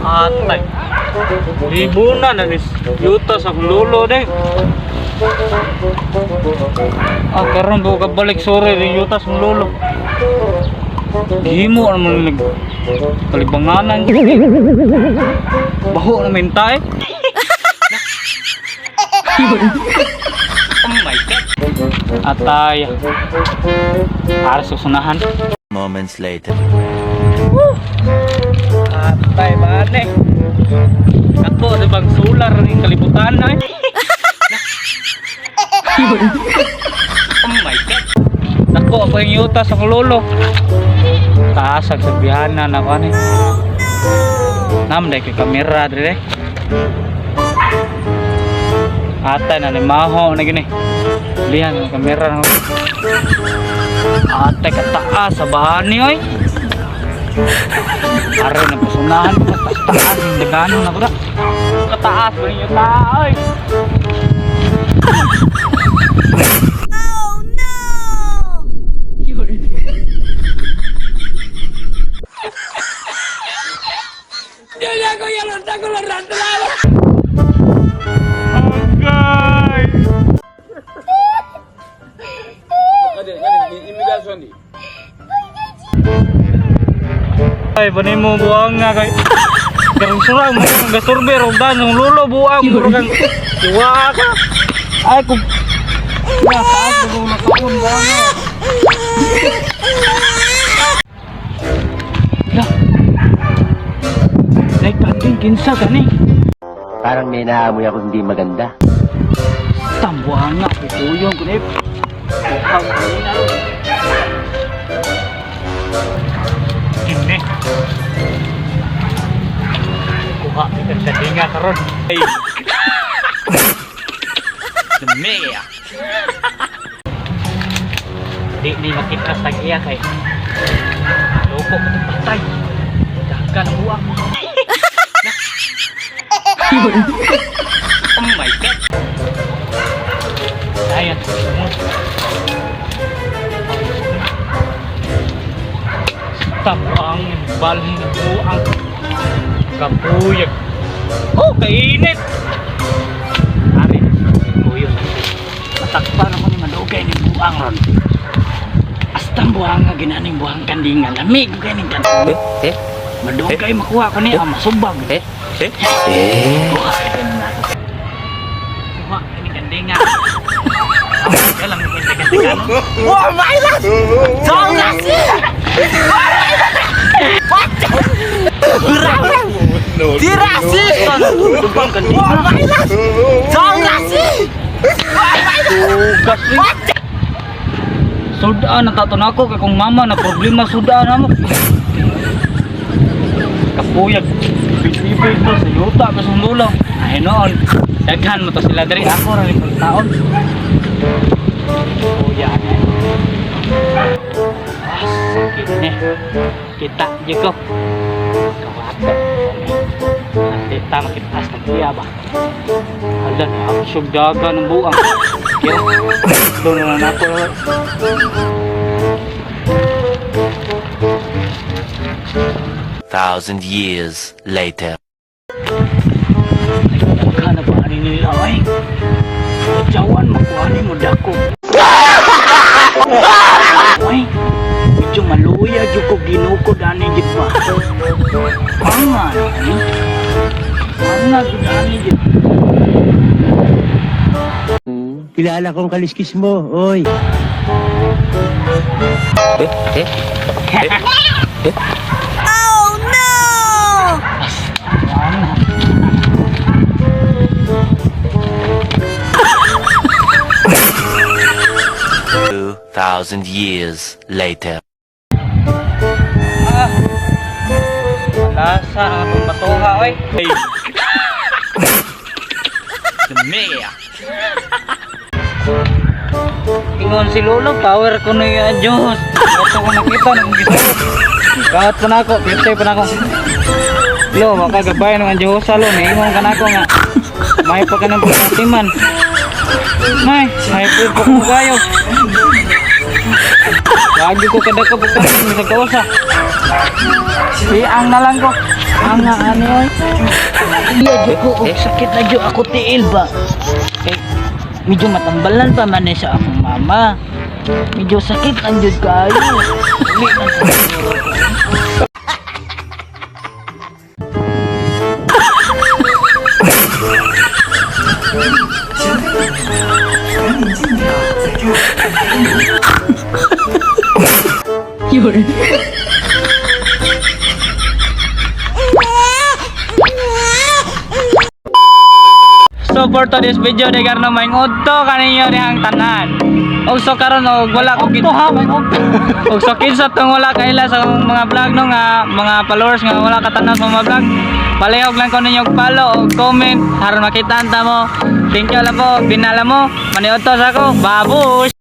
Atay. Libunan na nis. Yuta sa lolo deh. Karon do ka balik sore rin yuta sa lolo. Gihimo naman nag kalibanganan. Baho na mentay. Oh my god. Atay. Para susunahan. Moments later. Atay bane. Ako di bang solar ng kalibutan na. Oh my god. Ako ako yung yuta sa lolo. Taasag sa bihana na ko ani. Namday kay kamera dire. Atay na ni maho na gini. Lihan ng kamera na. Atay kataas sa bahani oy. Are na pasunahan ko taas ng dagano na ko da. Kataas ba yung taoy. Oh no! Ay, panay mo buang nga kay karong surang mo ang gasurbe ro danong lolo buang puro kang tuwa ka. Ay ko ya taas mo na kaon buang. Ya. Nay pating kinsa gani. Parang may naamoy ako hindi maganda. Tambuhan nga kuyong ko ni. Buang kanina. Ini kuha kita sa dinga karon. Semea. Di ni makita sa iya kay. Loko ko patay. Dagan ang buwak. Oh my god. Ayan. Tapang balhin ng buang kapuyag. Oh, kainit! Ari, kapuyag. Matakpa naman yung malugay ng buang ron. Astang buang nga ginaning buang kandingan. Lamig kay ning kandingan. Madugay makuha ko niya. Masubag. Kuha kay ning kandingan. Kaya lang yung kandingan. Oh my god! Don't last Dirasi! Lubang kandingan. Don't last Tugas rin. Sudaan nataton ako kay kung mama na problema sudaan mo. Kapuyag. Bibig to sa yuta ka sa lolo. Ay noon. Daghan mo to sila diri ako ra ning taon. Kuya. Sakit ni. Kita je ko. Kawato. Ate tama kitas ng kuya ba. Ala na ako syog daga ng buang. Kaya doon na ako. 1,000 years later. Kana ba ani nila ay? Jawan makuhanin mo dako. Ay, medyo maluya dyan ko ginukod ani gid pa. Pangan, ani? Pangan gid ani gid. Kilala kong kaliskis mo, oy. Oh no! Pangan. 2,000 years later. Lasa ang atong batuha oy. Semea. Ingon si Lolo, power ko na yung Diyos. Ito ko nakita ng gisot. Kahit pa na ako, pitay pa na ako. Lo, makagabay ng Diyos sa lo. Naingon ka na ako nga. May pa ka ng pagkatiman. May pa kong gayo. Lagi ko kada ka pagkatiman sa kausa. Ang na lang ko. Ang na ano yun. Iya, Jo ko. Sakit na Jo ako tiil ba? Medyo matambalan pa man sa akong mama. Medyo sakit ang Diyos kayo. So for today's video, di karno maing udto kaninyo dihang tanan. Og so karon og wala ko gid. Og so kinsa tong wala kaila sa mga vlog no nga mga followers nga wala katanaw sa mga vlog. Palihog lang ko ninyo og follow og comment aron makita ta mo. Thank you lang po, binala mo. Maniudto sa ako. Babush.